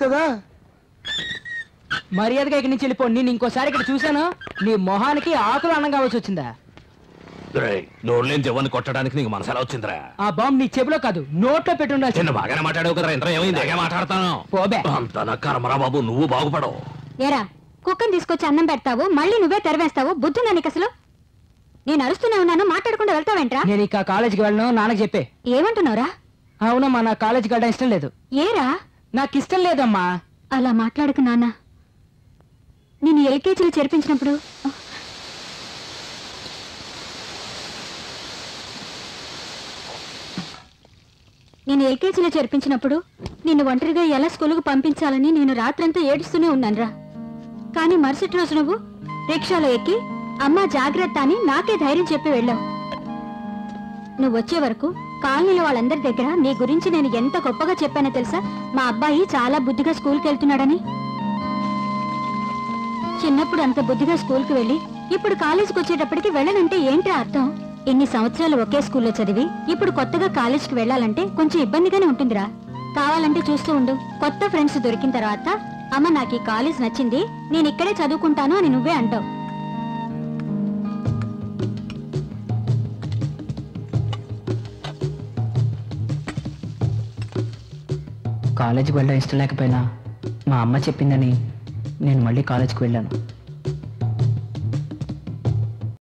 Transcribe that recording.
కదా. మర్యాదగా ఇక్కడి నుంచి వెళ్ళిపో. నేను ఇంకోసారి ఇక్కడ చూశాను, నీ మొహానికి ఆకులు అన్నం కావాల్సి వచ్చిందా? నోరులేని జవాన్ని కొట్టడానికి నీకు మనసు ఎలా వచ్చిందిరా? ఆ బాంబు నీ చెవిలో కాదు నోట్లో పెట్టుండాలి. చిన్న బాగానే మాట్లాడావు కదరా, ఇంత ఏమైంది? బాగా మాట్లాడతాను. పోబే అంత నా కర్మరా బాబు, నువ్వు బాగుపడవు. ఏరా, కుక్కని తీసుకొచ్చి అన్నం పెడతావు, మళ్ళీ నువ్వే తెరవేస్తావు. బుద్ధుందా నీకు అసలు? నేను అరుస్తూనే ఉన్నాను, మాట్లాడకుండా వెళ్తావేంట్రా? నేను ఇక కాలేజీకి వెళ్ళను, నాన్నకి చెప్పే. ఏమంటున్నావురా? అవునమ్మా, నా కాలేజీకి వెళ్ళడం ఇష్టం లేదు. ఏరా? నాకు ఇష్టం లేదమ్మా. అలా మాట్లాడకు నాన్న. నేను ఎల్కేజీలో చేర్పించినప్పుడు నిన్ను ఒంటరిగా ఎలా స్కూలుకు పంపించాలని నేను రాత్రంతా ఏడుస్తూనే ఉన్నానురా. కానీ మరుసటి రోజు నువ్వు రిక్షాలో ఎక్కి అమ్మా జాగ్రత్త అని నాకే ధైర్యం చెప్పి వెళ్ళావు. నువ్వు వచ్చే వరకు కాలనీలో వాళ్ళందరి దగ్గర నీ గురించి నేను ఎంత గొప్పగా చెప్పానో తెలుసా? మా అబ్బాయి చాలా బుద్ధిగా స్కూల్కి వెళ్తున్నాడని. చిన్నప్పుడు అంత బుద్ధిగా స్కూల్కి వెళ్ళి ఇప్పుడు కాలేజీకి వచ్చేటప్పటికి వెళ్ళనంటే ఏంట్రా అర్థం? ఇన్ని సంవత్సరాలు ఒకే స్కూల్లో చదివి ఇప్పుడు కొత్తగా కాలేజీకి వెళ్ళాలంటే కొంచెం ఇబ్బందిగానే ఉంటుందిరా. కావాలంటే చూస్తూ ఉండు, కొత్త ఫ్రెండ్స్ దొరికిన తర్వాత అమ్మ నాకు ఈ కాలేజ్ నచ్చింది, నేను ఇక్కడే చదువుకుంటాను అని నువ్వే అంటావు. కాలేజీకి వెళ్ళడం ఇష్టం లేకపోయినా మా అమ్మ చెప్పిందని నేను మళ్ళీ కాలేజీకి వెళ్ళాను.